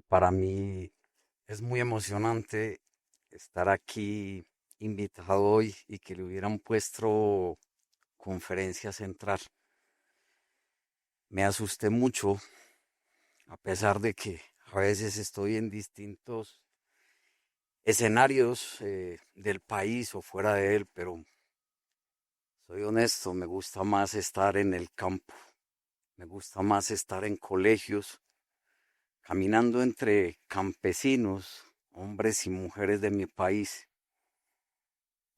Para mí es muy emocionante estar aquí invitado hoy y que le hubieran puesto conferencia central. Me asusté mucho, a pesar de que a veces estoy en distintos escenarios del país o fuera de él, pero soy honesto, me gusta más estar en el campo, me gusta más estar en colegios, caminando entre campesinos, hombres y mujeres de mi país.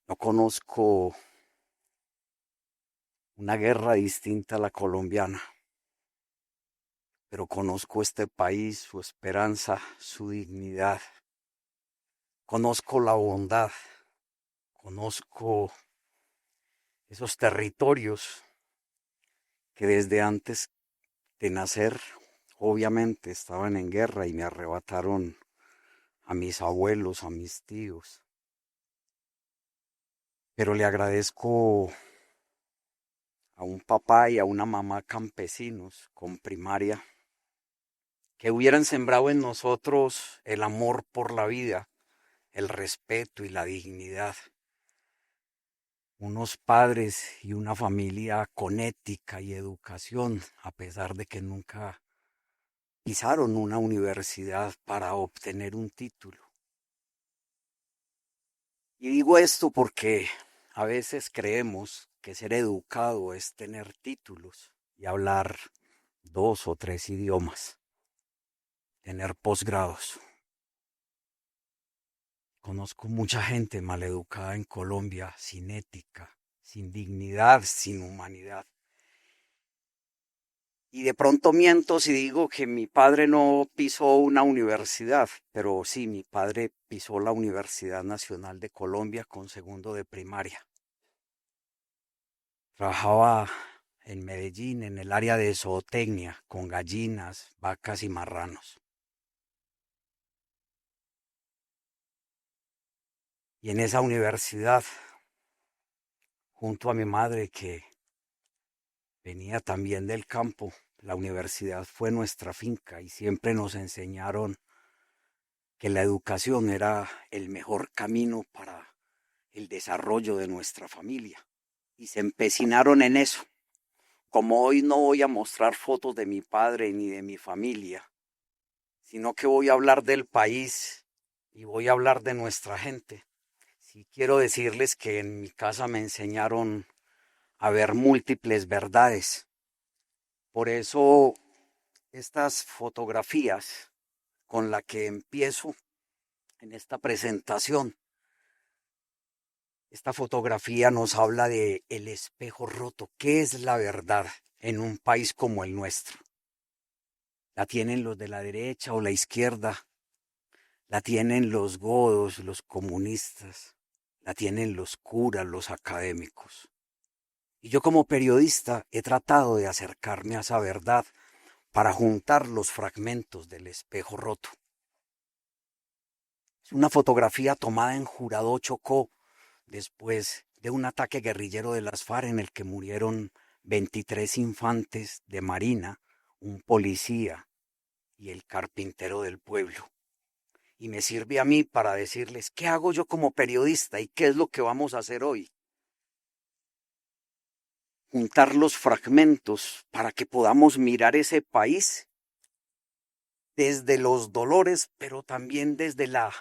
No conozco una guerra distinta a la colombiana, pero conozco este país, su esperanza, su dignidad. Conozco la bondad, conozco esos territorios que desde antes de nacer, obviamente, estaban en guerra y me arrebataron a mis abuelos, a mis tíos. Pero le agradezco a un papá y a una mamá campesinos con primaria que hubieran sembrado en nosotros el amor por la vida, el respeto y la dignidad. Unos padres y una familia con ética y educación, a pesar de que nunca pisaron una universidad para obtener un título. Y digo esto porque a veces creemos que ser educado es tener títulos y hablar dos o tres idiomas, tener posgrados. Conozco mucha gente maleducada en Colombia, sin ética, sin dignidad, sin humanidad. Y de pronto miento si digo que mi padre no pisó una universidad, pero sí, mi padre pisó la Universidad Nacional de Colombia con segundo de primaria. Trabajaba en Medellín, en el área de zootecnia, con gallinas, vacas y marranos. Y en esa universidad, junto a mi madre, que venía también del campo, la universidad fue nuestra finca y siempre nos enseñaron que la educación era el mejor camino para el desarrollo de nuestra familia. Y se empecinaron en eso. Como hoy no voy a mostrar fotos de mi padre ni de mi familia, sino que voy a hablar del país y voy a hablar de nuestra gente. Sí quiero decirles que en mi casa me enseñaron a ver múltiples verdades. Por eso estas fotografías con las que empiezo en esta presentación, esta fotografía nos habla de el espejo roto. ¿Qué es la verdad en un país como el nuestro? La tienen los de la derecha o la izquierda, la tienen los godos, los comunistas, la tienen los curas, los académicos. Y yo como periodista he tratado de acercarme a esa verdad para juntar los fragmentos del espejo roto. Es una fotografía tomada en Jurado, Chocó, después de un ataque guerrillero de las FARC en el que murieron 23 infantes de marina, un policía y el carpintero del pueblo. Y me sirve a mí para decirles qué hago yo como periodista y qué es lo que vamos a hacer hoy. Juntar los fragmentos para que podamos mirar ese país desde los dolores, pero también desde la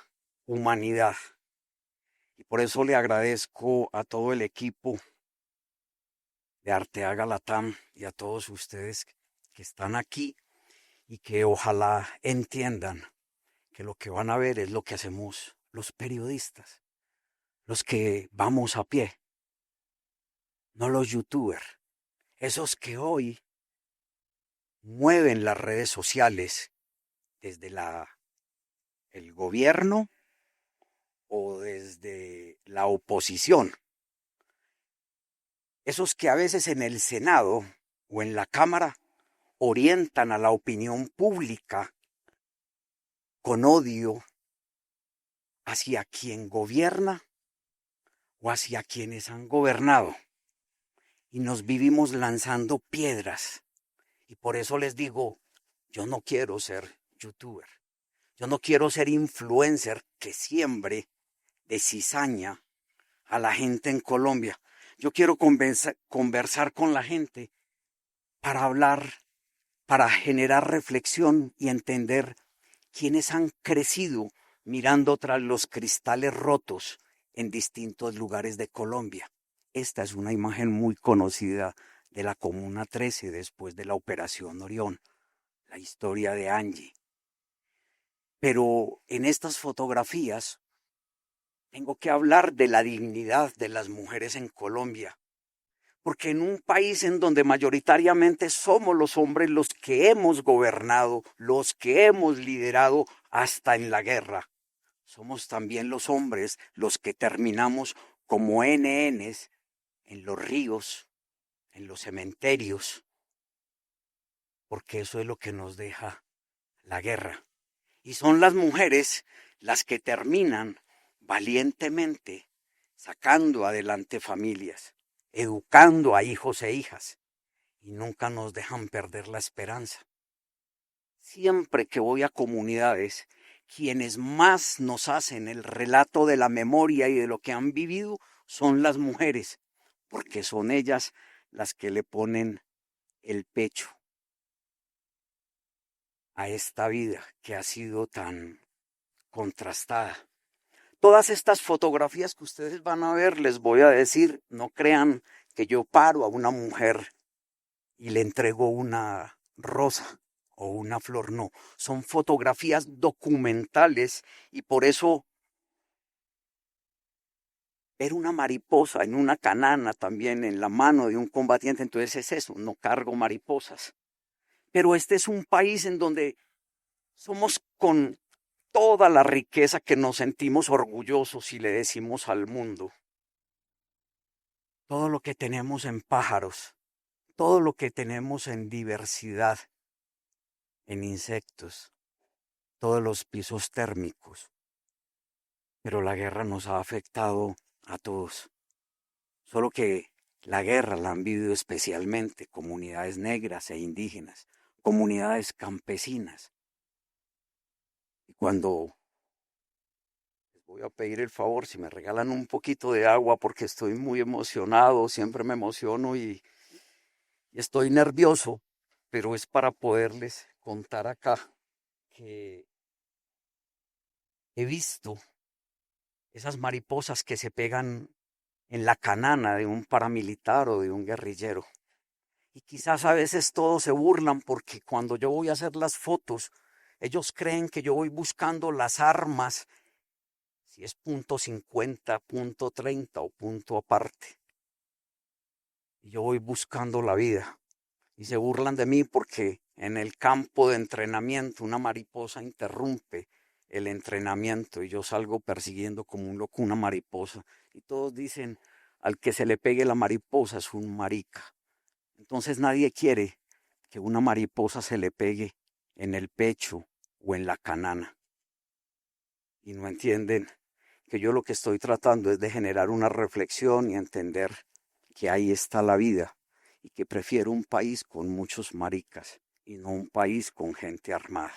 humanidad. Y por eso le agradezco a todo el equipo de Arteaga Latam y a todos ustedes que están aquí y que ojalá entiendan que lo que van a ver es lo que hacemos los periodistas, los que vamos a pie, no los youtubers, esos que hoy mueven las redes sociales desde el gobierno o desde la oposición. Esos que a veces en el Senado o en la Cámara orientan a la opinión pública con odio hacia quien gobierna o hacia quienes han gobernado. Y nos vivimos lanzando piedras. Y por eso les digo, yo no quiero ser youtuber. Yo no quiero ser influencer que siembre de cizaña a la gente en Colombia. Yo quiero conversar con la gente para hablar, para generar reflexión y entender quiénes han crecido mirando tras los cristales rotos en distintos lugares de Colombia. Esta es una imagen muy conocida de la Comuna 13 después de la Operación Orión, la historia de Angie. Pero en estas fotografías tengo que hablar de la dignidad de las mujeres en Colombia, porque en un país en donde mayoritariamente somos los hombres los que hemos gobernado, los que hemos liderado hasta en la guerra, somos también los hombres los que terminamos como NNs en los ríos, en los cementerios, porque eso es lo que nos deja la guerra. Y son las mujeres las que terminan valientemente sacando adelante familias, educando a hijos e hijas, y nunca nos dejan perder la esperanza. Siempre que voy a comunidades, quienes más nos hacen el relato de la memoria y de lo que han vivido son las mujeres, porque son ellas las que le ponen el pecho a esta vida que ha sido tan contrastada. Todas estas fotografías que ustedes van a ver, les voy a decir, no crean que yo paro a una mujer y le entrego una rosa o una flor, no. Son fotografías documentales y por eso ver una mariposa en una canana también en la mano de un combatiente, entonces es eso, no cargo mariposas. Pero este es un país en donde somos con toda la riqueza que nos sentimos orgullosos y le decimos al mundo. Todo lo que tenemos en pájaros, todo lo que tenemos en diversidad, en insectos, todos los pisos térmicos. Pero la guerra nos ha afectado a todos. Solo que la guerra la han vivido especialmente comunidades negras e indígenas, comunidades campesinas. Y cuando les voy a pedir el favor, si me regalan un poquito de agua porque estoy muy emocionado, siempre me emociono y estoy nervioso, pero es para poderles contar acá que he visto esas mariposas que se pegan en la canana de un paramilitar o de un guerrillero. Y quizás a veces todos se burlan porque cuando yo voy a hacer las fotos, ellos creen que yo voy buscando las armas, si es punto 50, punto 30 o punto aparte. Y yo voy buscando la vida. Y se burlan de mí porque en el campo de entrenamiento una mariposa interrumpe el entrenamiento y yo salgo persiguiendo como un loco una mariposa. Y todos dicen, al que se le pegue la mariposa es un marica. Entonces nadie quiere que una mariposa se le pegue en el pecho o en la canana. Y no entienden que yo lo que estoy tratando es de generar una reflexión y entender que ahí está la vida y que prefiero un país con muchos maricas y no un país con gente armada.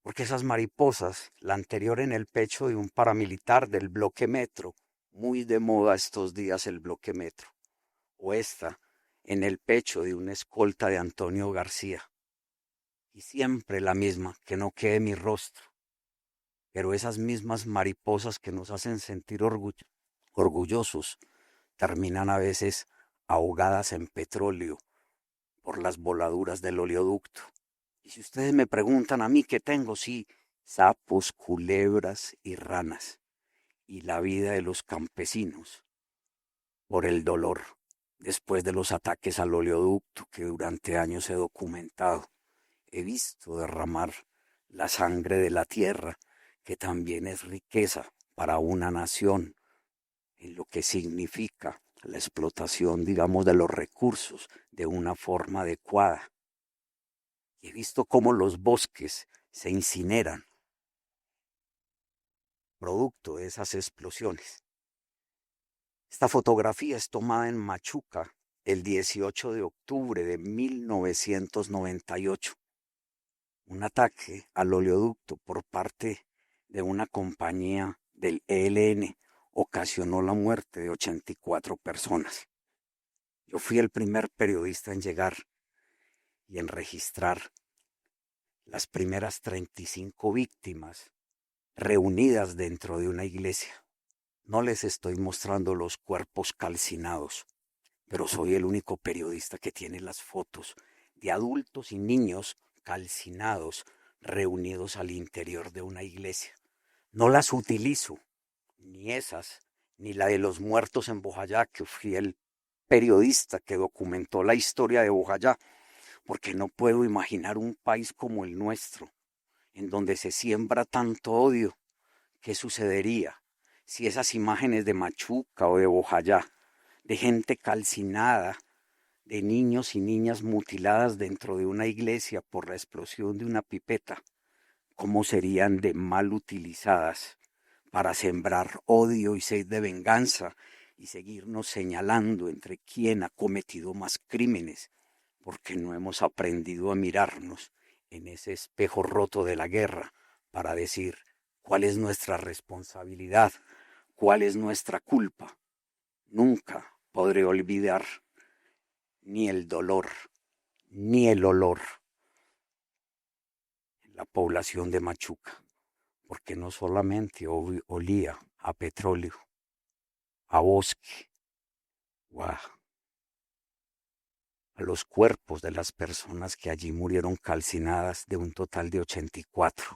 Porque esas mariposas, la anterior en el pecho de un paramilitar del bloque metro, muy de moda estos días el bloque metro, o esta en el pecho de una escolta de Antonio García. Y siempre la misma, que no quede mi rostro. Pero esas mismas mariposas que nos hacen sentir orgullosos terminan a veces ahogadas en petróleo por las voladuras del oleoducto. Y si ustedes me preguntan a mí qué tengo, sí, sapos, culebras y ranas. Y la vida de los campesinos por el dolor después de los ataques al oleoducto que durante años he documentado. He visto derramar la sangre de la tierra, que también es riqueza para una nación, en lo que significa la explotación, digamos, de los recursos de una forma adecuada. Y he visto cómo los bosques se incineran, producto de esas explosiones. Esta fotografía es tomada en Machuca el 18 de octubre de 1998. Un ataque al oleoducto por parte de una compañía del ELN ocasionó la muerte de 84 personas. Yo fui el primer periodista en llegar y en registrar las primeras 35 víctimas reunidas dentro de una iglesia. No les estoy mostrando los cuerpos calcinados, pero soy el único periodista que tiene las fotos de adultos y niños calcinados reunidos al interior de una iglesia. No las utilizo, ni esas, ni la de los muertos en Bojayá, que fui el periodista que documentó la historia de Bojayá, porque no puedo imaginar un país como el nuestro, en donde se siembra tanto odio. ¿Qué sucedería si esas imágenes de Machuca o de Bojayá, de gente calcinada, de niños y niñas mutiladas dentro de una iglesia por la explosión de una pipeta, cómo serían de mal utilizadas para sembrar odio y sed de venganza y seguirnos señalando entre quién ha cometido más crímenes, porque no hemos aprendido a mirarnos en ese espejo roto de la guerra para decir cuál es nuestra responsabilidad, cuál es nuestra culpa? Nunca podré olvidar ni el dolor, ni el olor en la población de Machuca, porque no solamente olía a petróleo, a bosque, o a los cuerpos de las personas que allí murieron calcinadas, de un total de 84.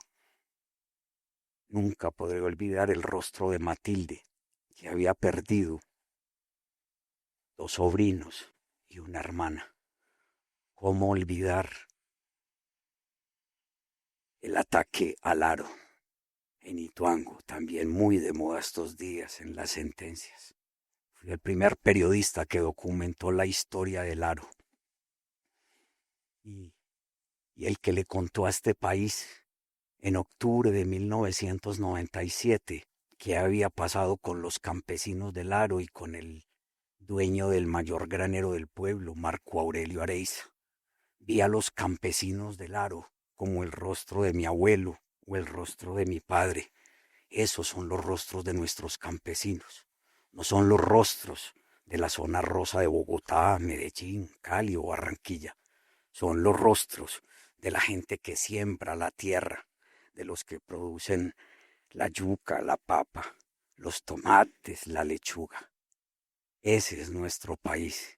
Nunca podré olvidar el rostro de Matilde, que había perdido 2 sobrinos y una hermana. ¿Cómo olvidar el ataque al aro en Ituango, también muy de moda estos días en las sentencias? Fui el primer periodista que documentó la historia del aro y, y el que le contó a este país en octubre de 1997 qué había pasado con los campesinos del aro y con el dueño del mayor granero del pueblo, Marco Aurelio Areiza. Vi a los campesinos del aro como el rostro de mi abuelo o el rostro de mi padre. Esos son los rostros de nuestros campesinos. No son los rostros de la zona rosa de Bogotá, Medellín, Cali o Barranquilla. Son los rostros de la gente que siembra la tierra, de los que producen la yuca, la papa, los tomates, la lechuga. Ese es nuestro país.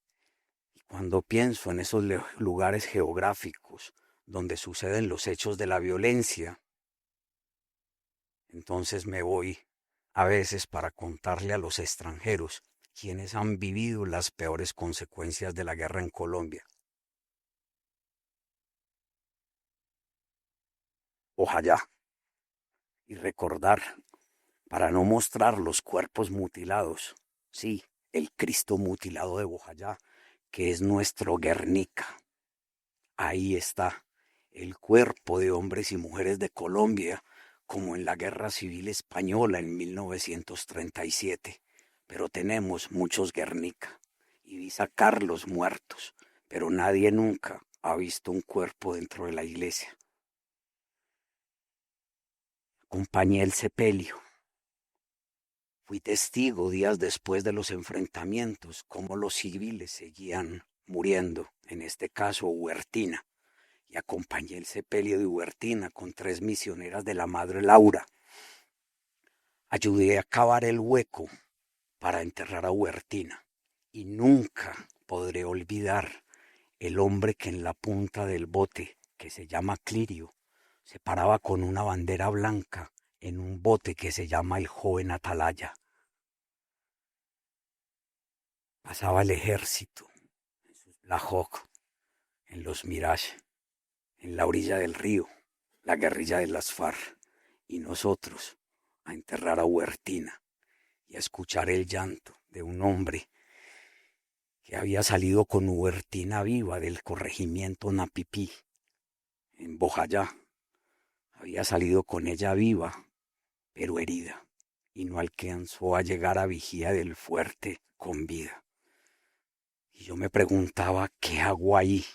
Y cuando pienso en esos lugares geográficos donde suceden los hechos de la violencia, entonces me voy a veces para contarle a los extranjeros quienes han vivido las peores consecuencias de la guerra en Colombia. Ojalá, y recordar, para no mostrar los cuerpos mutilados, sí, el Cristo mutilado de Bojayá, que es nuestro Guernica. Ahí está el cuerpo de hombres y mujeres de Colombia, como en la Guerra Civil Española en 1937. Pero tenemos muchos Guernica, y vi sacar los muertos, pero nadie nunca ha visto un cuerpo dentro de la iglesia. Acompañé el sepelio. Fui testigo días después de los enfrentamientos, cómo los civiles seguían muriendo, en este caso Huertina, y acompañé el sepelio de Huertina con 3 misioneras de la Madre Laura. Ayudé a cavar el hueco para enterrar a Huertina, y nunca podré olvidar el hombre que en la punta del bote, que se llama Clirio, se paraba con una bandera blanca en un bote que se llama el Joven Atalaya. Pasaba el ejército en sus Black Hawk, en los Mirage, en la orilla del río, la guerrilla de las FARC, y nosotros a enterrar a Huertina y a escuchar el llanto de un hombre que había salido con Huertina viva del corregimiento Napipí, en Bojayá. Había salido con ella viva, pero herida, y no alcanzó a llegar a Vigía del Fuerte con vida. Y yo me preguntaba, ¿qué hago ahí?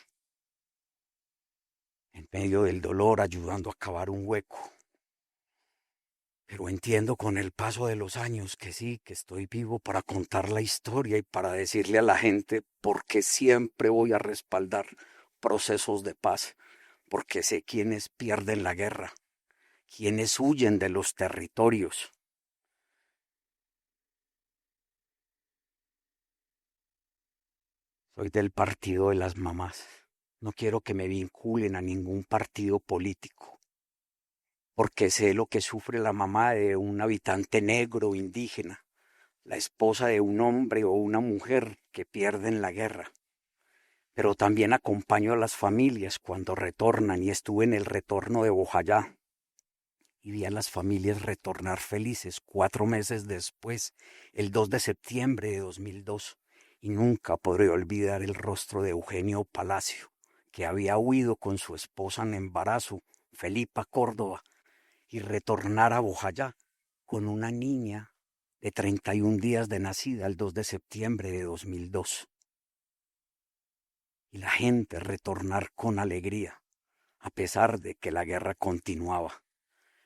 en medio del dolor, ayudando a cavar un hueco. Pero entiendo con el paso de los años que sí, que estoy vivo para contar la historia y para decirle a la gente por qué siempre voy a respaldar procesos de paz, porque sé quiénes pierden la guerra, quiénes huyen de los territorios. Soy del partido de las mamás. No quiero que me vinculen a ningún partido político, porque sé lo que sufre la mamá de un habitante negro o indígena, la esposa de un hombre o una mujer que pierden la guerra. Pero también acompaño a las familias cuando retornan y estuve en el retorno de Bojayá y vi a las familias retornar felices 4 meses después, el 2 de septiembre de 2002, y nunca podré olvidar el rostro de Eugenio Palacio, que había huido con su esposa en embarazo, Felipa Córdoba, y retornar a Bojayá con una niña de 31 días de nacida el 2 de septiembre de 2002. Y la gente retornar con alegría, a pesar de que la guerra continuaba.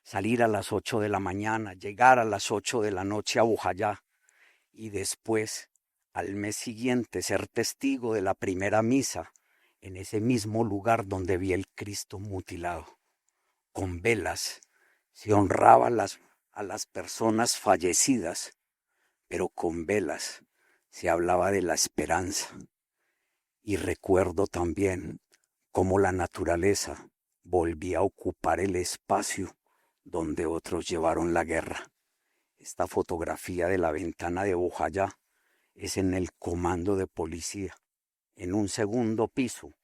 Salir a las 8 de la mañana, llegar a las 8 de la noche a Bojayá y después, al mes siguiente, ser testigo de la primera misa en ese mismo lugar donde vi el Cristo mutilado. Con velas se honraba a las personas fallecidas, pero con velas se hablaba de la esperanza. Y recuerdo también cómo la naturaleza volvía a ocupar el espacio donde otros llevaron la guerra. Esta fotografía de la ventana de Bojayá es en el comando de policía. En un segundo piso,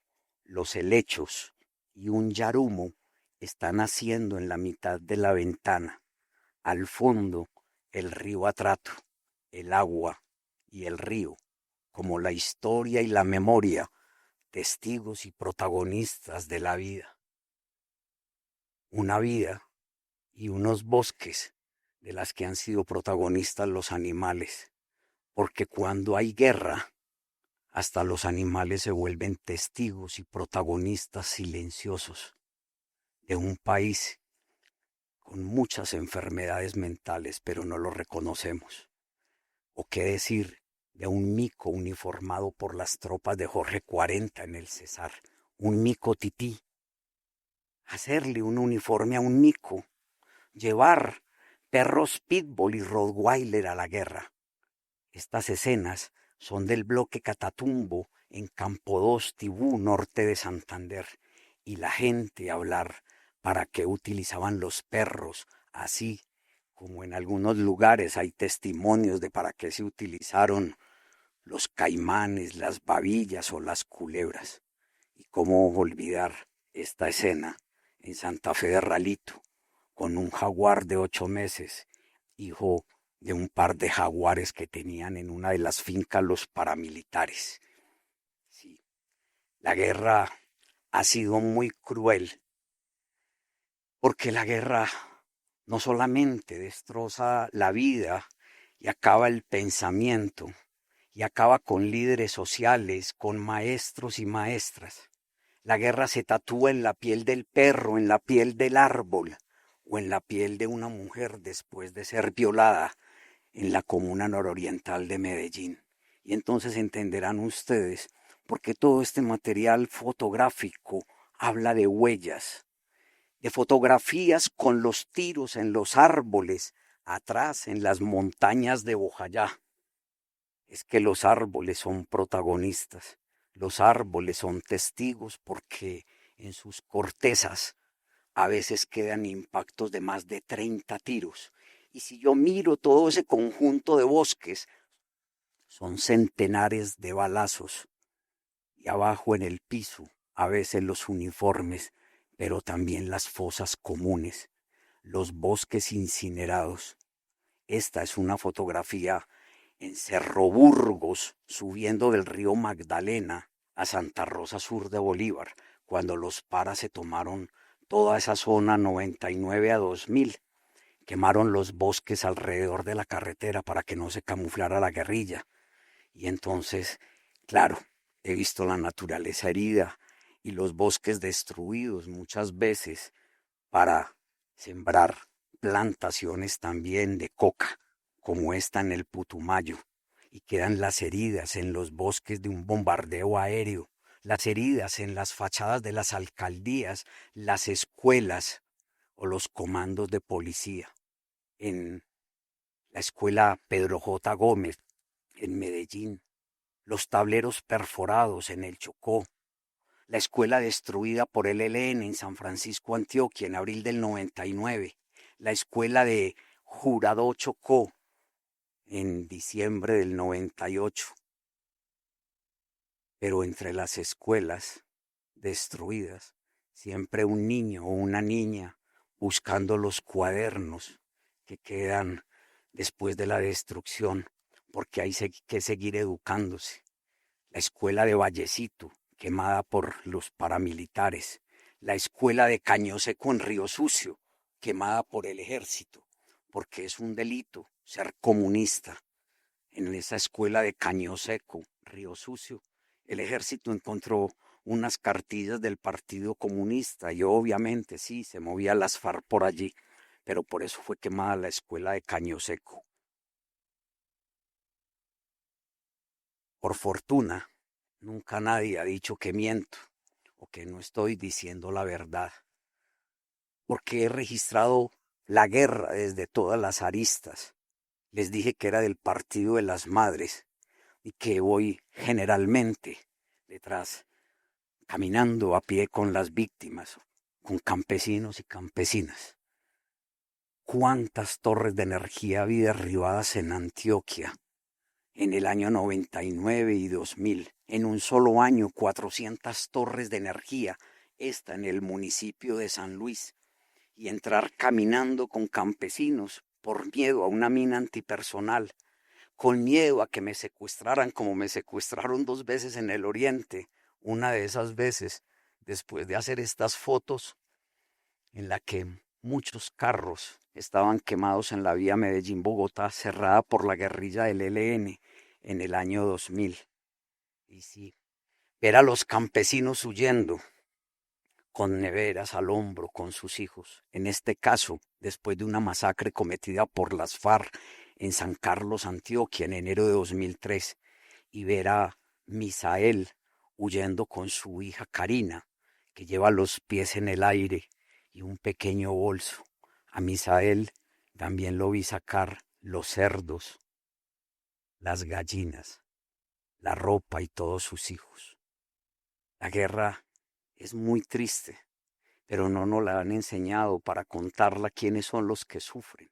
los helechos y un yarumo están haciendo en la mitad de la ventana. Al fondo, el río Atrato, el agua y el río, como la historia y la memoria, testigos y protagonistas de la vida. Una vida y unos bosques de las que han sido protagonistas los animales, porque cuando hay guerra, hasta los animales se vuelven testigos y protagonistas silenciosos de un país con muchas enfermedades mentales, pero no lo reconocemos. O qué decir de un mico uniformado por las tropas de Jorge 40 en el Cesar, un mico tití. Hacerle un uniforme a un mico, llevar perros pitbull y rottweiler a la guerra. Estas escenas son del bloque Catatumbo en Campo 2, Tibú, norte de Santander, y la gente hablar para qué utilizaban los perros, así como en algunos lugares hay testimonios de para qué se utilizaron los caimanes, las babillas o las culebras. Y cómo olvidar esta escena en Santa Fe de Ralito, con un jaguar de 8 meses, hijo de un par de jaguares que tenían en una de las fincas los paramilitares. Sí, la guerra ha sido muy cruel, porque la guerra no solamente destroza la vida y acaba el pensamiento, y acaba con líderes sociales, con maestros y maestras. La guerra se tatúa en la piel del perro, en la piel del árbol o en la piel de una mujer después de ser violada en la comuna nororiental de Medellín. Y entonces entenderán ustedes por qué todo este material fotográfico habla de huellas, de fotografías con los tiros en los árboles, atrás en las montañas de Bojayá. Es que los árboles son protagonistas, los árboles son testigos porque en sus cortezas a veces quedan impactos de más de 30 tiros. Y si yo miro todo ese conjunto de bosques, son centenares de balazos. Y abajo en el piso, a veces los uniformes, pero también las fosas comunes, los bosques incinerados. Esta es una fotografía en Cerro Burgos, subiendo del río Magdalena a Santa Rosa Sur de Bolívar, cuando los paras se tomaron toda esa zona 99 a 2000. Quemaron los bosques alrededor de la carretera para que no se camuflara la guerrilla. Y entonces, claro, he visto la naturaleza herida y los bosques destruidos muchas veces para sembrar plantaciones también de coca, como esta en el Putumayo, y quedan las heridas en los bosques de un bombardeo aéreo, las heridas en las fachadas de las alcaldías, las escuelas o los comandos de policía. En la escuela Pedro J. Gómez, en Medellín, los tableros perforados en el Chocó, la escuela destruida por el ELN en San Francisco, Antioquia, en abril del 99, la escuela de Jurado Chocó en diciembre del 98. Pero entre las escuelas destruidas, siempre un niño o una niña buscando los cuadernos que quedan después de la destrucción, porque hay que seguir educándose. La escuela de Vallecito, quemada por los paramilitares, la escuela de Caño Seco en Río Sucio, quemada por el ejército, porque es un delito ser comunista. En esa escuela de Caño Seco, Río Sucio, el ejército encontró unas cartillas del Partido Comunista y obviamente sí, se movía las FARC por allí, pero por eso fue quemada la escuela de Caño Seco. Por fortuna, nunca nadie ha dicho que miento o que no estoy diciendo la verdad, porque he registrado la guerra desde todas las aristas. Les dije que era del Partido de las Madres y que voy generalmente detrás, caminando a pie con las víctimas, con campesinos y campesinas. ¿Cuántas torres de energía había derribadas en Antioquia en el año 99 y 2000? En un solo año, 400 torres de energía, esta en el municipio de San Luis, y entrar caminando con campesinos por miedo a una mina antipersonal, con miedo a que me secuestraran como me secuestraron 2 veces en el Oriente. Una de esas veces, después de hacer estas fotos en la que muchos carros estaban quemados en la vía Medellín-Bogotá, cerrada por la guerrilla del ELN en el año 2000. Y sí, ver a los campesinos huyendo con neveras al hombro con sus hijos, en este caso, después de una masacre cometida por las FARC en San Carlos, Antioquia, en enero de 2003, y ver a Misael huyendo con su hija Karina, que lleva los pies en el aire y un pequeño bolso. A Misael también lo vi sacar los cerdos, las gallinas, la ropa y todos sus hijos. La guerra es muy triste, pero no nos la han enseñado para contarla quiénes son los que sufren.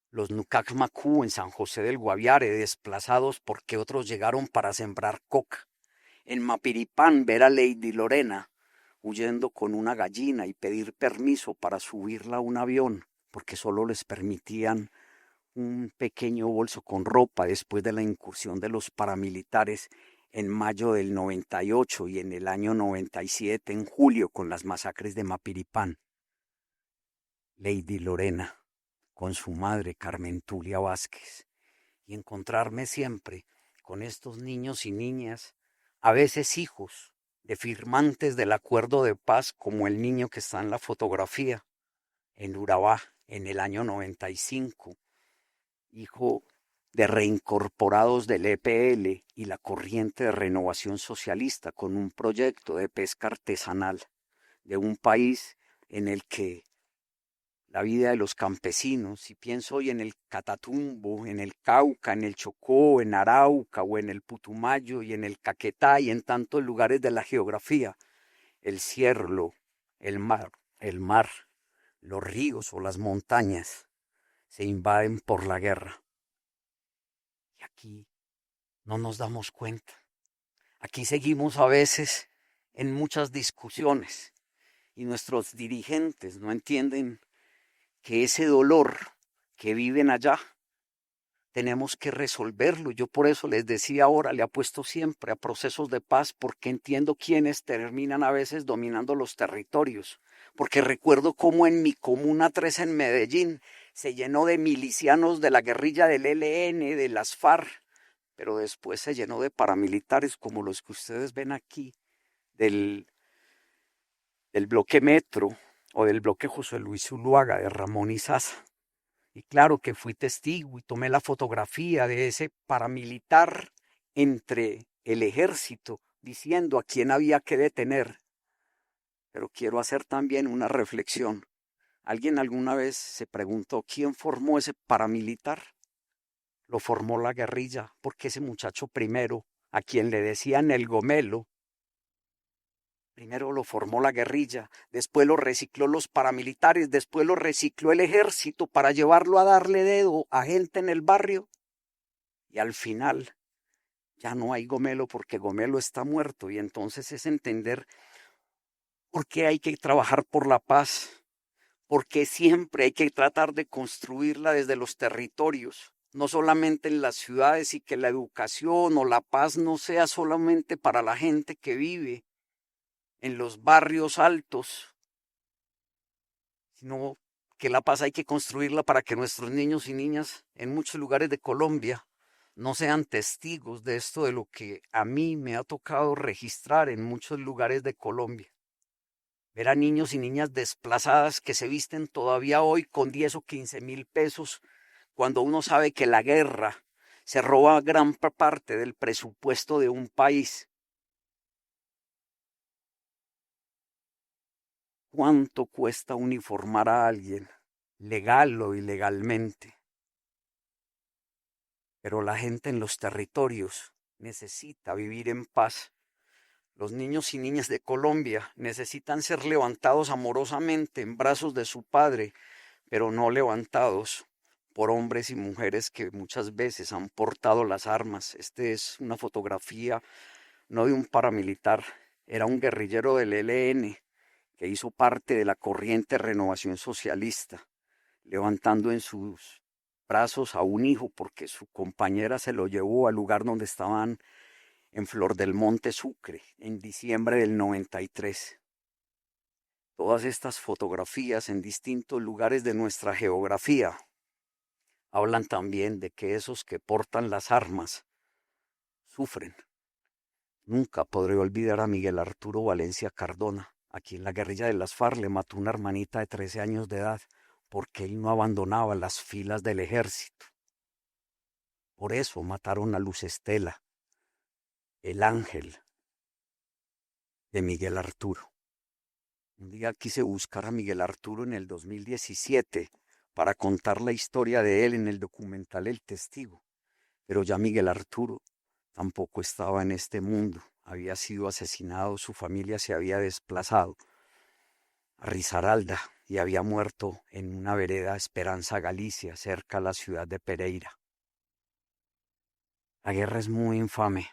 Los Nucacmacú en San José del Guaviare, desplazados porque otros llegaron para sembrar coca. En Mapiripán, ver a Lady Lorena huyendo con una gallina y pedir permiso para subirla a un avión, porque solo les permitían un pequeño bolso con ropa después de la incursión de los paramilitares en mayo del 98 y en el año 97, en julio, con las masacres de Mapiripán. Lady Lorena, con su madre Carmen Tulia Vázquez, y encontrarme siempre con estos niños y niñas, a veces hijos de firmantes del acuerdo de paz, como el niño que está en la fotografía, en Urabá, en el año 95, hijo de reincorporados del EPL y la corriente de renovación socialista, con un proyecto de pesca artesanal de un país en el que la vida de los campesinos, y pienso hoy en el Catatumbo, en el Cauca, en el Chocó, en Arauca o en el Putumayo y en el Caquetá y en tantos lugares de la geografía, el cielo, el mar, los ríos o las montañas se invaden por la guerra. Y aquí no nos damos cuenta. Aquí seguimos a veces en muchas discusiones y nuestros dirigentes no entienden que ese dolor que viven allá tenemos que resolverlo. Yo por eso les decía ahora, le apuesto siempre a procesos de paz, porque entiendo quiénes terminan a veces dominando los territorios. Porque recuerdo cómo en mi Comuna 3 en Medellín se llenó de milicianos de la guerrilla del ELN, de las FARC, pero después se llenó de paramilitares como los que ustedes ven aquí, del del bloque Metro o del bloque José Luis Zuluaga de Ramón Izaza. Y claro que fui testigo y tomé la fotografía de ese paramilitar entre el ejército diciendo a quién había que detener. Pero quiero hacer también una reflexión. ¿Alguien alguna vez se preguntó quién formó ese paramilitar? Lo formó la guerrilla, porque ese muchacho primero, a quien le decían el Gomelo, primero lo formó la guerrilla, después lo recicló los paramilitares, después lo recicló el ejército para llevarlo a darle dedo a gente en el barrio. Y al final ya no hay Gomelo porque Gomelo está muerto. Y entonces es entender por qué hay que trabajar por la paz, porque siempre hay que tratar de construirla desde los territorios, no solamente en las ciudades, y que la educación o la paz no sea solamente para la gente que vive en los barrios altos, sino que la paz hay que construirla para que nuestros niños y niñas en muchos lugares de Colombia no sean testigos de esto, de lo que a mí me ha tocado registrar en muchos lugares de Colombia. Ver a niños y niñas desplazadas que se visten todavía hoy con 10 o 15 mil pesos, cuando uno sabe que la guerra se roba gran parte del presupuesto de un país. ¿Cuánto cuesta uniformar a alguien, legal o ilegalmente? Pero la gente en los territorios necesita vivir en paz. Los niños y niñas de Colombia necesitan ser levantados amorosamente en brazos de su padre, pero no levantados por hombres y mujeres que muchas veces han portado las armas. Este es una fotografía no de un paramilitar, era un guerrillero del ELN que hizo parte de la corriente Renovación Socialista, levantando en sus brazos a un hijo porque su compañera se lo llevó al lugar donde estaban en Flor del Monte, Sucre, en diciembre del 93. Todas estas fotografías en distintos lugares de nuestra geografía hablan también de que esos que portan las armas sufren. Nunca podré olvidar a Miguel Arturo Valencia Cardona, a quien la guerrilla de las FARC le mató una hermanita de 13 años de edad, porque él no abandonaba las filas del ejército. Por eso mataron a Luz Estela, el ángel de Miguel Arturo. Un día quise buscar a Miguel Arturo en el 2017 para contar la historia de él en el documental El Testigo, pero ya Miguel Arturo tampoco estaba en este mundo. Había sido asesinado, su familia se había desplazado a Risaralda y había muerto en una vereda Esperanza, Galicia, cerca a la ciudad de Pereira. La guerra es muy infame,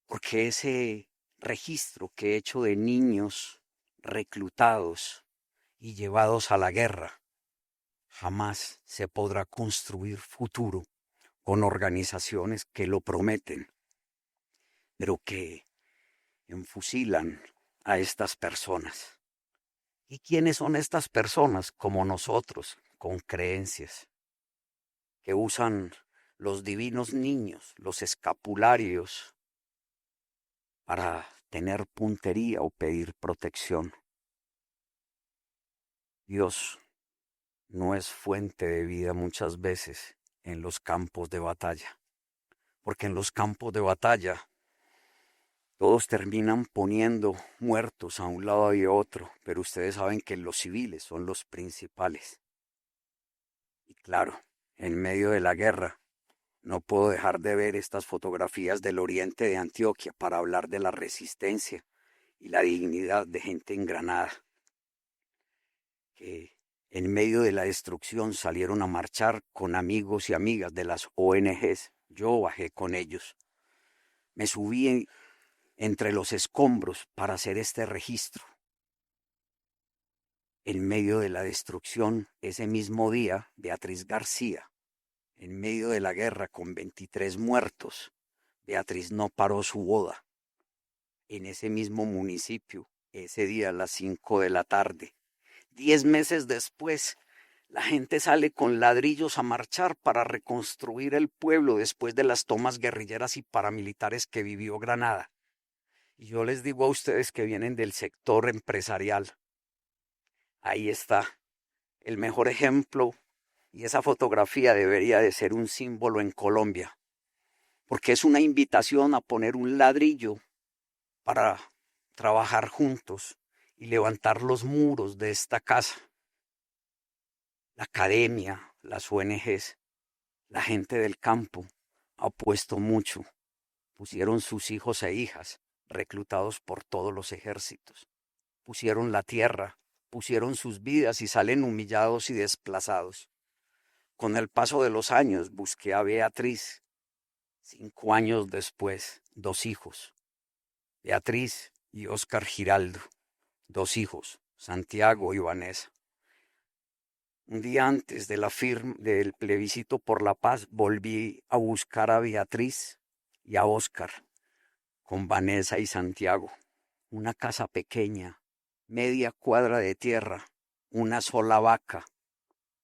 porque ese registro que he hecho de niños reclutados y llevados a la guerra, jamás se podrá construir futuro con organizaciones que lo prometen, pero que enfusilan a estas personas. ¿Y quiénes son estas personas? Como nosotros, con creencias, que usan los divinos niños, los escapularios, para tener puntería o pedir protección. Dios no es fuente de vida muchas veces en los campos de batalla, porque en los campos de batalla todos terminan poniendo muertos a un lado y a otro, pero ustedes saben que los civiles son los principales. Y claro, en medio de la guerra, no puedo dejar de ver estas fotografías del oriente de Antioquia para hablar de la resistencia y la dignidad de gente en Granada, que en medio de la destrucción salieron a marchar con amigos y amigas de las ONGs. Yo bajé con ellos. Me subí entre los escombros para hacer este registro. En medio de la destrucción, ese mismo día, Beatriz García, en medio de la guerra con 23 muertos, Beatriz no paró su boda. En ese mismo municipio, ese día a las 5 de la tarde. 10 meses después, la gente sale con ladrillos a marchar para reconstruir el pueblo después de las tomas guerrilleras y paramilitares que vivió Granada. Y yo les digo a ustedes que vienen del sector empresarial, ahí está el mejor ejemplo y esa fotografía debería de ser un símbolo en Colombia, porque es una invitación a poner un ladrillo para trabajar juntos y levantar los muros de esta casa. La academia, las ONGs, la gente del campo ha puesto mucho, pusieron sus hijos e hijas reclutados por todos los ejércitos, pusieron la tierra, pusieron sus vidas y salen humillados y desplazados. Con el paso de los años busqué a Beatriz. 5 años después, 2 hijos, Beatriz y Óscar Giraldo, 2 hijos, Santiago y Vanessa. Un día antes de del plebiscito por la paz, volví a buscar a Beatriz y a Óscar, con Vanessa y Santiago. Una casa pequeña, media cuadra de tierra, una sola vaca,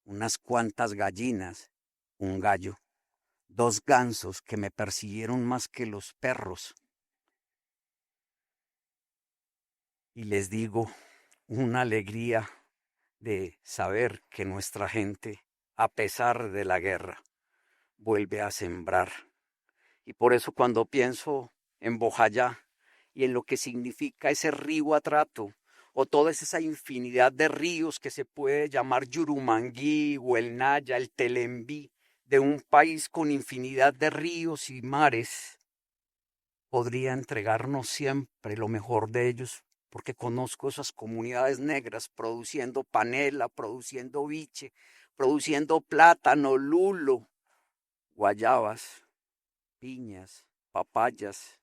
unas cuantas gallinas, un gallo, 2 gansos que me persiguieron más que los perros. Y les digo, una alegría de saber que nuestra gente, a pesar de la guerra, vuelve a sembrar. Y por eso cuando pienso en Bojayá y en lo que significa ese río Atrato, o toda esa infinidad de ríos que se puede llamar Yurumangui o el Naya, el Telembí, de un país con infinidad de ríos y mares, podría entregarnos siempre lo mejor de ellos, porque conozco esas comunidades negras produciendo panela, produciendo biche, produciendo plátano, lulo, guayabas, piñas, papayas,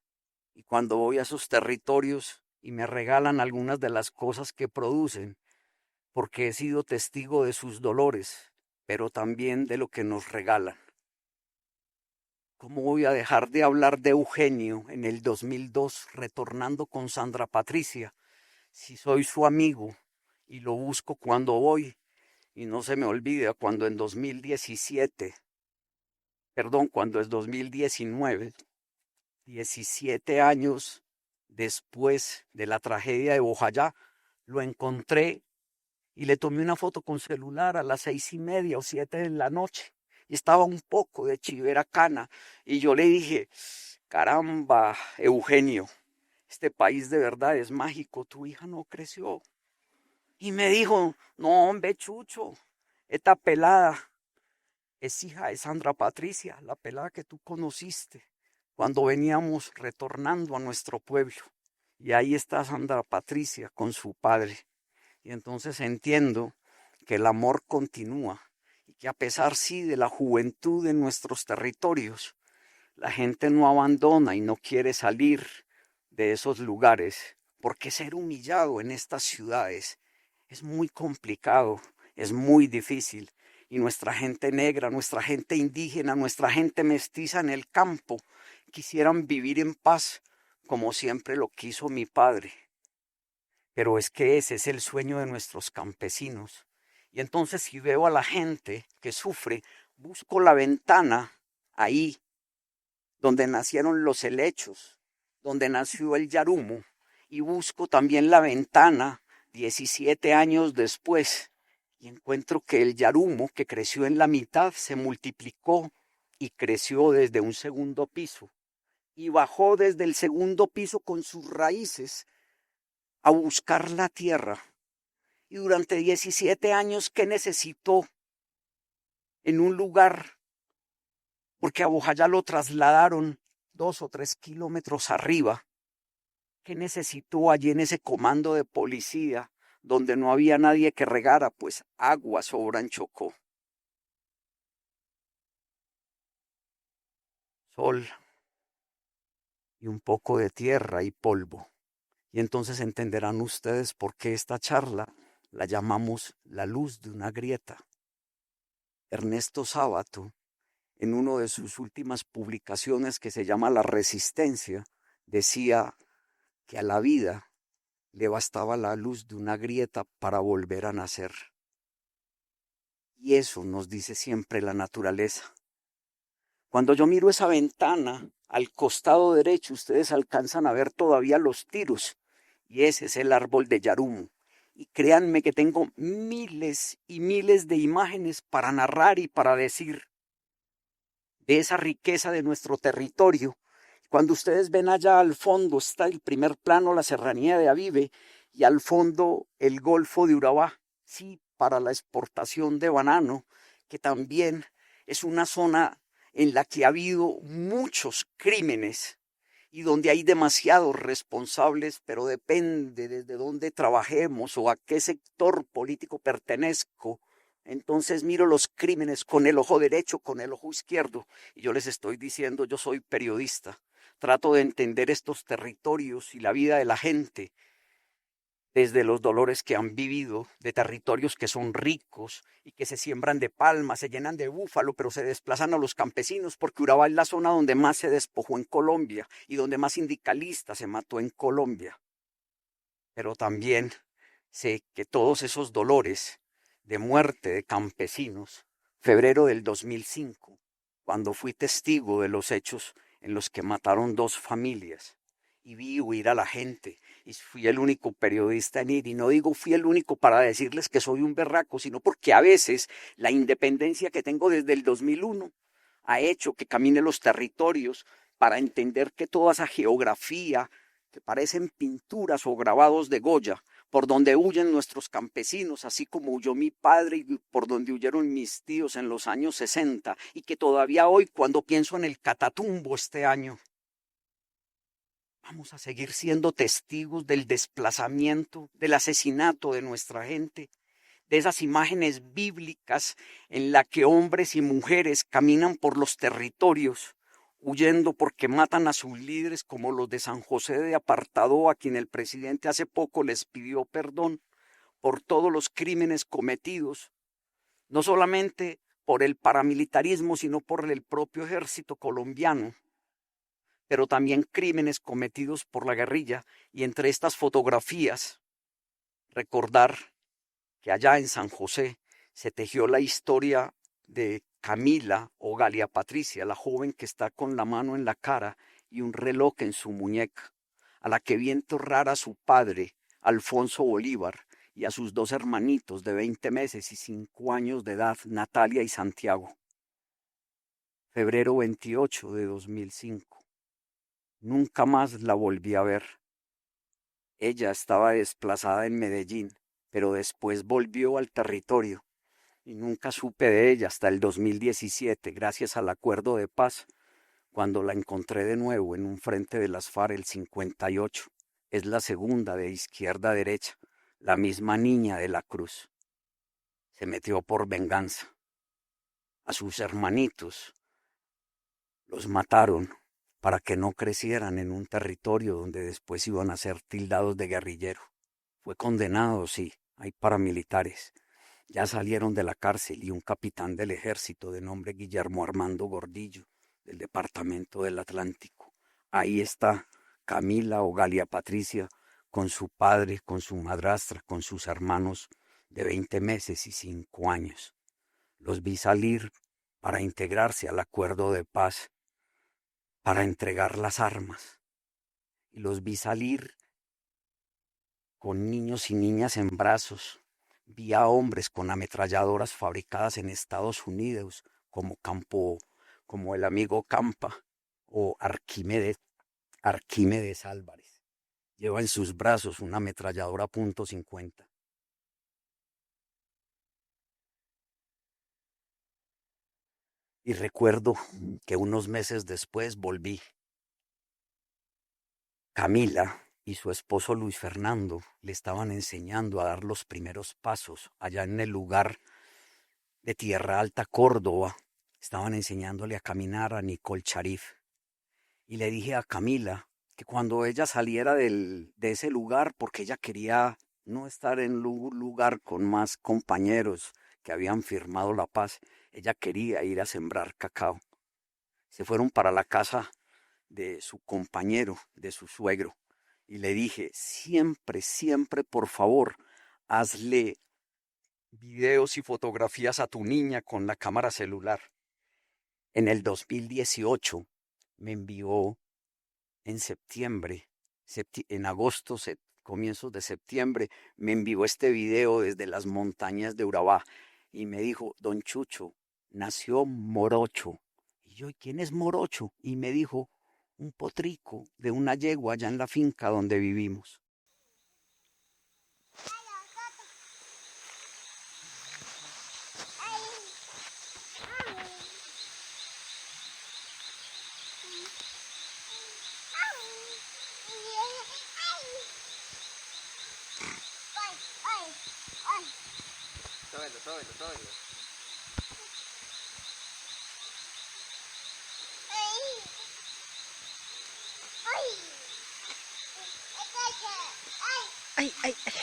y cuando voy a esos territorios y me regalan algunas de las cosas que producen, porque he sido testigo de sus dolores, pero también de lo que nos regalan. ¿Cómo voy a dejar de hablar de Eugenio en el 2002 retornando con Sandra Patricia si soy su amigo y lo busco cuando voy? Y no se me olvida cuando en 2017, cuando es 2019, 17 años después de la tragedia de Bojayá, lo encontré y le tomé una foto con celular a las 6:30 o 7 de la noche. Y estaba un poco de chivera cana. Y yo le dije, caramba, Eugenio, este país de verdad es mágico, tu hija no creció. Y me dijo, no, hombre, Chucho, esta pelada es hija de Sandra Patricia, la pelada que tú conociste cuando veníamos retornando a nuestro pueblo. Y ahí está Sandra Patricia con su padre. Y entonces entiendo que el amor continúa y que a pesar sí de la juventud en nuestros territorios, la gente no abandona y no quiere salir de esos lugares, porque ser humillado en estas ciudades es muy complicado, es muy difícil. Y nuestra gente negra, nuestra gente indígena, nuestra gente mestiza en el campo quisieran vivir en paz como siempre lo quiso mi padre. Pero es que ese es el sueño de nuestros campesinos. Y entonces si veo a la gente que sufre, busco la ventana ahí donde nacieron los helechos, donde nació el yarumo, y busco también la ventana 17 años después, y encuentro que el yarumo, que creció en la mitad, se multiplicó y creció desde un segundo piso, y bajó desde el segundo piso con sus raíces a buscar la tierra. Y durante 17 años, ¿qué necesitó en un lugar? Porque a Bojayá lo trasladaron 2 o 3 kilómetros arriba. ¿Qué necesitó allí en ese comando de policía donde no había nadie que regara? Pues agua sobran Chocó. Sol y un poco de tierra y polvo. Y entonces entenderán ustedes por qué esta charla la llamamos la luz de una grieta. Ernesto Sábato, en una de sus últimas publicaciones que se llama La Resistencia, decía que a la vida le bastaba la luz de una grieta para volver a nacer. Y eso nos dice siempre la naturaleza. Cuando yo miro esa ventana, al costado derecho, ustedes alcanzan a ver todavía los tiros. Y ese es el árbol de Yarumo. Y créanme que tengo miles y miles de imágenes para narrar y para decir de esa riqueza de nuestro territorio. Cuando ustedes ven allá al fondo está el primer plano, la serranía de Avive, y al fondo el Golfo de Urabá, sí, para la exportación de banano, que también es una zona en la que ha habido muchos crímenes y donde hay demasiados responsables, pero depende desde dónde trabajemos o a qué sector político pertenezco. Entonces miro los crímenes con el ojo derecho, con el ojo izquierdo, y yo les estoy diciendo, yo soy periodista, trato de entender estos territorios y la vida de la gente desde los dolores que han vivido, de territorios que son ricos y que se siembran de palmas, se llenan de búfalo, pero se desplazan a los campesinos, porque Urabá es la zona donde más se despojó en Colombia y donde más sindicalistas se mató en Colombia. Pero también sé que todos esos dolores de muerte de campesinos, febrero del 2005, cuando fui testigo de los hechos en los que mataron dos familias y vi huir a la gente, y fui el único periodista en ir, y no digo fui el único para decirles que soy un berraco, sino porque a veces la independencia que tengo desde el 2001 ha hecho que camine los territorios para entender que toda esa geografía que parecen pinturas o grabados de Goya, por donde huyen nuestros campesinos, así como huyó mi padre y por donde huyeron mis tíos en los años 60, y que todavía hoy, cuando pienso en el Catatumbo este año, vamos a seguir siendo testigos del desplazamiento, del asesinato de nuestra gente, de esas imágenes bíblicas en las que hombres y mujeres caminan por los territorios, huyendo porque matan a sus líderes, como los de San José de Apartadó, a quien el presidente hace poco les pidió perdón por todos los crímenes cometidos, no solamente por el paramilitarismo, sino por el propio ejército colombiano, pero también crímenes cometidos por la guerrilla. Y entre estas fotografías, recordar que allá en San José se tejió la historia de Camila o Galia Patricia, la joven que está con la mano en la cara y un reloj en su muñeca, a la que vi enterrar a su padre, Alfonso Bolívar, y a sus dos hermanitos de 20 meses y 5 años de edad, Natalia y Santiago. Febrero 28 de 2005. Nunca más la volví a ver. Ella estaba desplazada en Medellín, pero después volvió al territorio y nunca supe de ella hasta el 2017, gracias al acuerdo de paz, cuando la encontré de nuevo en un frente de las FARC el 58. Es la segunda de izquierda a derecha, la misma niña de la Cruz. Se metió por venganza. A sus hermanitos los mataron para que no crecieran en un territorio donde después iban a ser tildados de guerrillero. Fue condenado, sí, hay paramilitares. Ya salieron de la cárcel, y un capitán del ejército de nombre Guillermo Armando Gordillo, del departamento del Atlántico. Ahí está Camila o Galia Patricia, con su padre, con su madrastra, con sus hermanos de 20 meses y 5 años. Los vi salir para integrarse al acuerdo de paz, para entregar las armas. Y los vi salir con niños y niñas en brazos. Vi a hombres con ametralladoras fabricadas en Estados Unidos, como el amigo Campa o Arquímedes Álvarez. Lleva en sus brazos una ametralladora .50. Y recuerdo que unos meses después volví. Camila y su esposo Luis Fernando le estaban enseñando a dar los primeros pasos allá en el lugar de Tierra Alta, Córdoba. Estaban enseñándole a caminar a Nicole Charif. Y le dije a Camila que cuando ella saliera de ese lugar, porque ella quería no estar en un lugar con más compañeros que habían firmado la paz, ella quería ir a sembrar cacao. Se fueron para la casa de su compañero, de su suegro, y le dije, siempre, siempre, por favor, hazle videos y fotografías a tu niña con la cámara celular. en el 2018 me envió en septiembre, en agosto, comienzos de septiembre, me envió este video desde las montañas de Urabá y me dijo, Don Chucho, nació Morocho. Y yo, ¿y quién es Morocho? Y me dijo, un potrico de una yegua allá en la finca donde vivimos. Ay, ay, ay.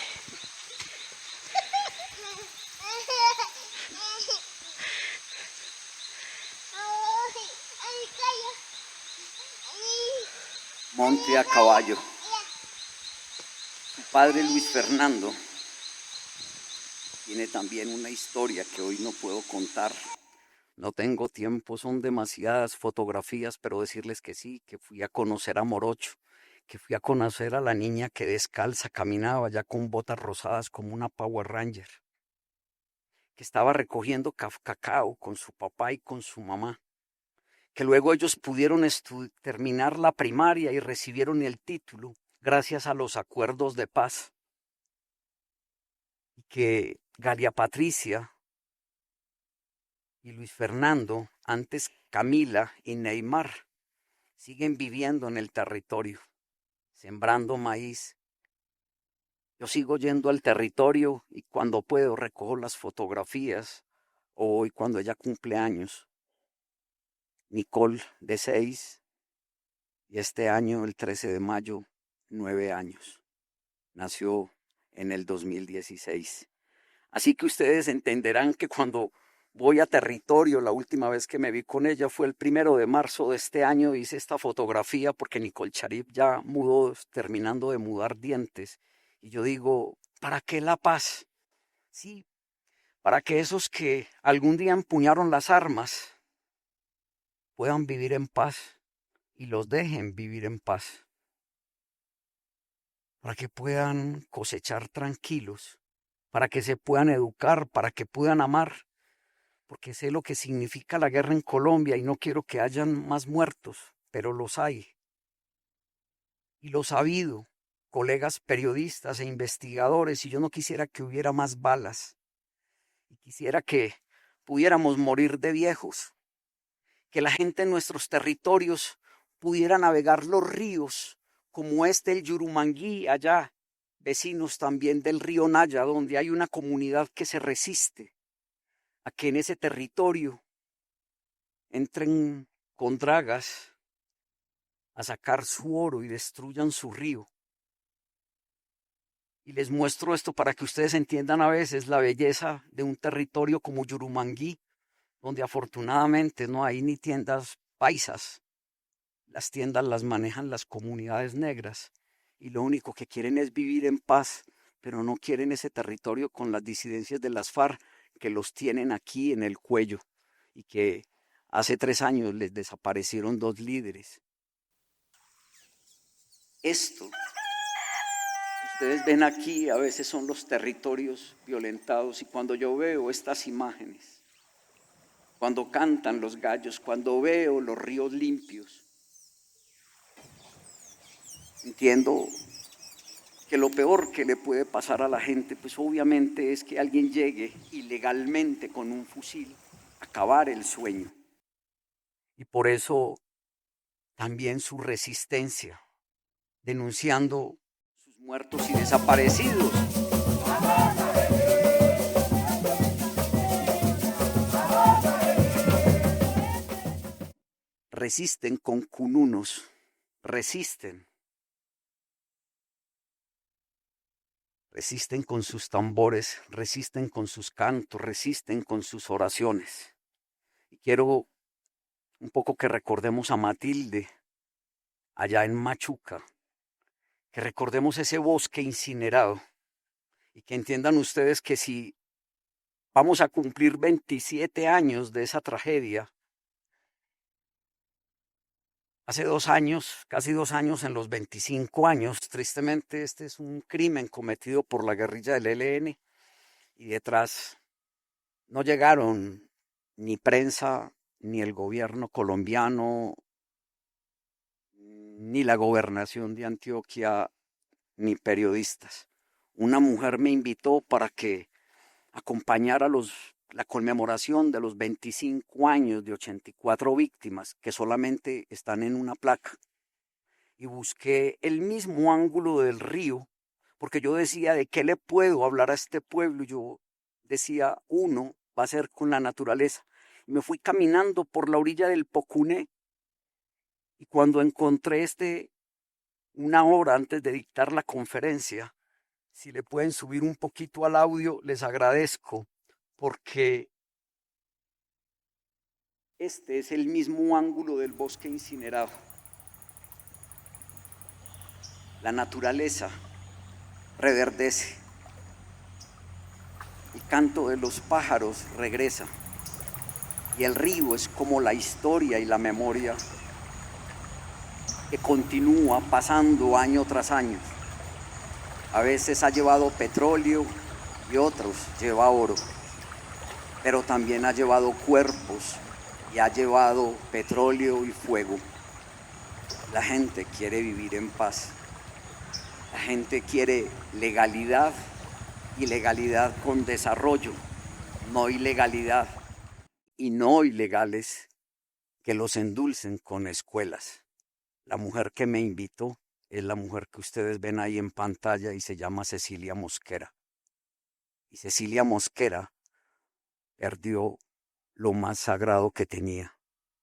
Monte a caballo. Su padre Luis Fernando tiene también una historia que hoy no puedo contar. No tengo tiempo, son demasiadas fotografías, pero decirles que sí, que fui a conocer a Morocho, que fui a conocer a la niña que descalza caminaba ya con botas rosadas como una Power Ranger, que estaba recogiendo cacao con su papá y con su mamá, que luego ellos pudieron terminar la primaria y recibieron el título gracias a los acuerdos de paz, y que Galia Patricia y Luis Fernando, antes Camila y Neymar, siguen viviendo en el territorio, sembrando maíz. Yo sigo yendo al territorio y cuando puedo recojo las fotografías, o hoy cuando ella cumple años. Nicole, de 6, y este año, el 13 de mayo, 9 años. Nació en el 2016. Así que ustedes entenderán que cuando voy a territorio, la última vez que me vi con ella fue el 1 de marzo de este año, hice esta fotografía porque Nicole Charip ya mudó, terminando de mudar dientes. Y yo digo, ¿para qué la paz? Sí, para que esos que algún día empuñaron las armas puedan vivir en paz y los dejen vivir en paz. Para que puedan cosechar tranquilos, para que se puedan educar, para que puedan amar, porque sé lo que significa la guerra en Colombia y no quiero que hayan más muertos, pero los hay. Y los ha habido, colegas periodistas e investigadores, y yo no quisiera que hubiera más balas. Y quisiera que pudiéramos morir de viejos, que la gente en nuestros territorios pudiera navegar los ríos, como el Yurumangui allá, vecinos también del río Naya, donde hay una comunidad que se resiste a que en ese territorio entren con dragas a sacar su oro y destruyan su río. Y les muestro esto para que ustedes entiendan a veces la belleza de un territorio como Yurumangui, donde afortunadamente no hay ni tiendas paisas. Las tiendas las manejan las comunidades negras y lo único que quieren es vivir en paz, pero no quieren ese territorio con las disidencias de las FARC que los tienen aquí en el cuello y que hace 3 años les desaparecieron 2 líderes. Esto, ustedes ven aquí, a veces son los territorios violentados y cuando yo veo estas imágenes, cuando cantan los gallos, cuando veo los ríos limpios, entiendo que lo peor que le puede pasar a la gente, pues obviamente es que alguien llegue ilegalmente con un fusil a acabar el sueño. Y por eso también su resistencia, denunciando sus muertos y desaparecidos. Resisten con cununos, resisten con sus tambores, resisten con sus cantos, resisten con sus oraciones. Y quiero un poco que recordemos a Matilde, allá en Machuca, que recordemos ese bosque incinerado y que entiendan ustedes que si vamos a cumplir 27 años de esa tragedia, Hace 2 años, casi 2 años, en los 25 años, tristemente este es un crimen cometido por la guerrilla del ELN y detrás no llegaron ni prensa, ni el gobierno colombiano, ni la gobernación de Antioquia, ni periodistas. Una mujer me invitó para que acompañara la conmemoración de los 25 años de 84 víctimas que solamente están en una placa. Y busqué el mismo ángulo del río, porque yo decía, ¿de qué le puedo hablar a este pueblo? Y yo decía, uno va a ser con la naturaleza. Y me fui caminando por la orilla del Pocuné, y cuando encontré una hora antes de dictar la conferencia, si le pueden subir un poquito al audio, les agradezco, porque este es el mismo ángulo del bosque incinerado. La naturaleza reverdece, el canto de los pájaros regresa, y el río es como la historia y la memoria que continúa pasando año tras año. A veces ha llevado petróleo y otros lleva oro, pero también ha llevado cuerpos y ha llevado petróleo y fuego. La gente quiere vivir en paz. La gente quiere legalidad, y legalidad con desarrollo, no ilegalidad y no ilegales que los endulcen con escuelas. La mujer que me invitó es la mujer que ustedes ven ahí en pantalla y se llama Cecilia Mosquera. Y Cecilia Mosquera perdió lo más sagrado que tenía,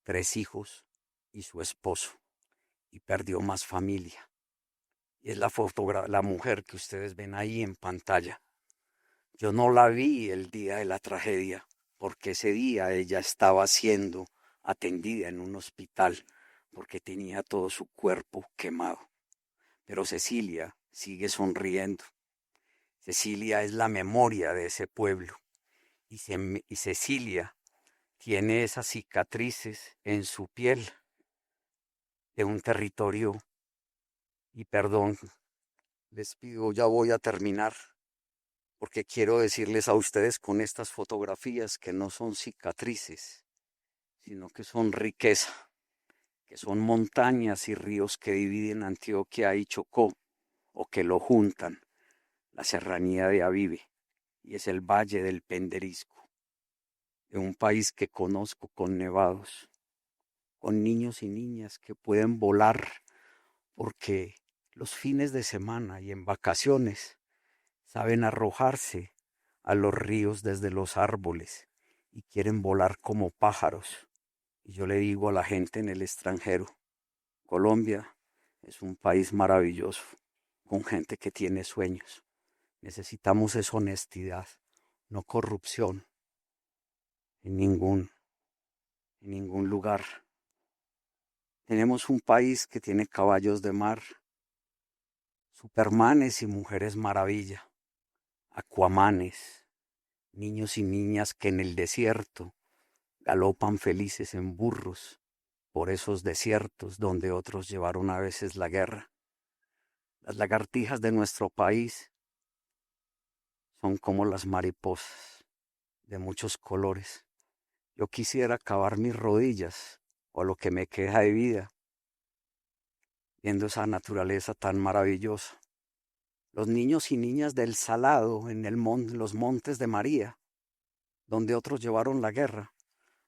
3 hijos y su esposo, y perdió más familia. Y es la mujer que ustedes ven ahí en pantalla. Yo no la vi el día de la tragedia, porque ese día ella estaba siendo atendida en un hospital, porque tenía todo su cuerpo quemado. Pero Cecilia sigue sonriendo. Cecilia es la memoria de ese pueblo. Y Cecilia tiene esas cicatrices en su piel de un territorio. Y perdón, les pido, ya voy a terminar, porque quiero decirles a ustedes con estas fotografías que no son cicatrices, sino que son riqueza, que son montañas y ríos que dividen Antioquia y Chocó, o que lo juntan, la serranía de Avive, y es el Valle del Penderisco, de un país que conozco con nevados, con niños y niñas que pueden volar, porque los fines de semana y en vacaciones saben arrojarse a los ríos desde los árboles y quieren volar como pájaros. Y yo le digo a la gente en el extranjero, Colombia es un país maravilloso, con gente que tiene sueños. Necesitamos esa honestidad, no corrupción en ningún lugar. Tenemos un país que tiene caballos de mar, supermanes y mujeres maravilla, aquamanes, niños y niñas que en el desierto galopan felices en burros por esos desiertos donde otros llevaron a veces la guerra. Las lagartijas de nuestro país son como las mariposas, de muchos colores. Yo quisiera acabar mis rodillas, o lo que me queda de vida, viendo esa naturaleza tan maravillosa. Los niños y niñas del Salado en los montes de María, donde otros llevaron la guerra,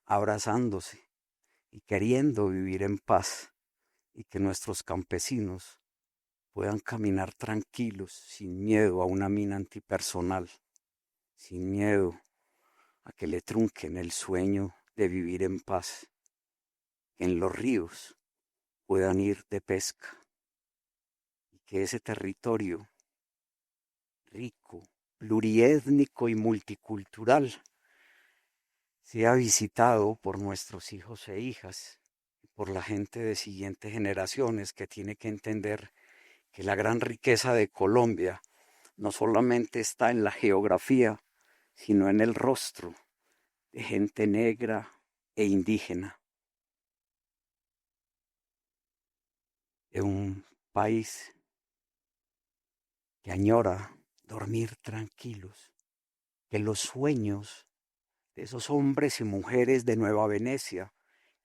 abrazándose y queriendo vivir en paz, y que nuestros campesinos puedan caminar tranquilos, sin miedo a una mina antipersonal, sin miedo a que le trunquen el sueño de vivir en paz, que en los ríos puedan ir de pesca, y que ese territorio rico, pluriétnico y multicultural sea visitado por nuestros hijos e hijas, y por la gente de siguientes generaciones que tiene que entender que la gran riqueza de Colombia no solamente está en la geografía, sino en el rostro de gente negra e indígena. en un país que añora dormir tranquilos, que los sueños de esos hombres y mujeres de Nueva Venecia,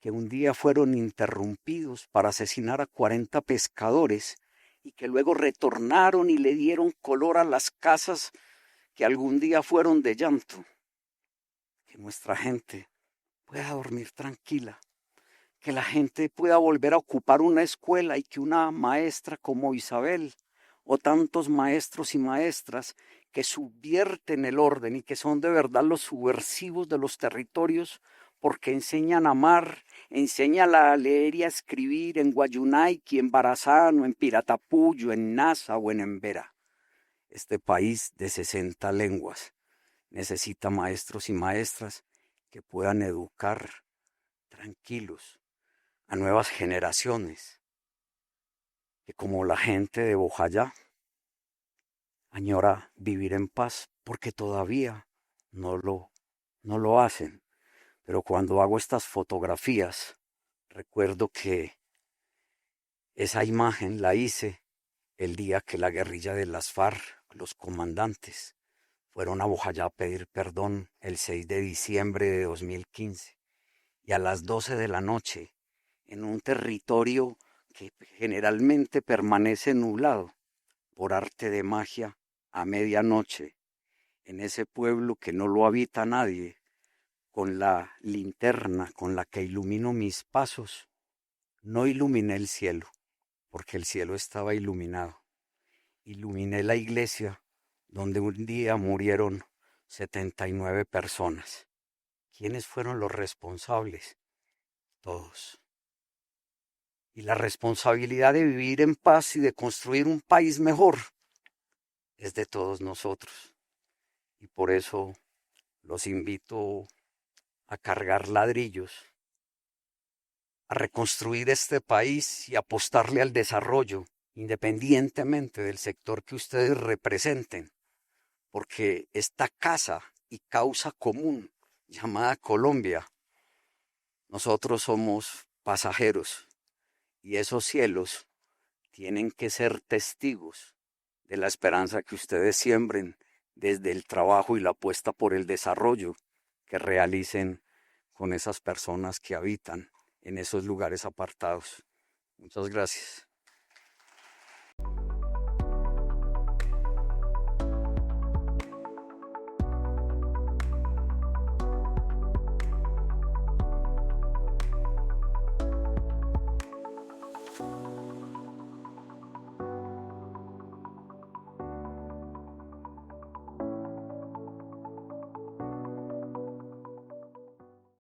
que un día fueron interrumpidos para asesinar a 40 pescadores y que luego retornaron y le dieron color a las casas que algún día fueron de llanto, que nuestra gente pueda dormir tranquila, que la gente pueda volver a ocupar una escuela y que una maestra como Isabel o tantos maestros y maestras que subvierten el orden y que son de verdad los subversivos de los territorios porque enseñan a amar, enseñan a leer y a escribir en Guayunayqui, en Barazano, en Piratapuyo, en Nasa o en Embera. Este país de 60 lenguas necesita maestros y maestras que puedan educar tranquilos a nuevas generaciones, que como la gente de Bojayá añora vivir en paz porque todavía no lo hacen. Pero cuando hago estas fotografías, recuerdo que esa imagen la hice el día que la guerrilla de las FARC, los comandantes, fueron a Bojayá a pedir perdón el 6 de diciembre de 2015. Y a las 12 de la noche, en un territorio que generalmente permanece nublado, por arte de magia, a medianoche, en ese pueblo que no lo habita nadie, con la linterna con la que ilumino mis pasos, no iluminé el cielo, porque el cielo estaba iluminado. Iluminé la iglesia donde un día murieron 79 personas. ¿Quiénes fueron los responsables? Todos. Y la responsabilidad de vivir en paz y de construir un país mejor es de todos nosotros. Y por eso los invito a cargar ladrillos, a reconstruir este país y apostarle al desarrollo, independientemente del sector que ustedes representen, porque esta casa y causa común llamada Colombia, nosotros somos pasajeros y esos cielos tienen que ser testigos de la esperanza que ustedes siembren desde el trabajo y la apuesta por el desarrollo que realicen con esas personas que habitan en esos lugares apartados. Muchas gracias.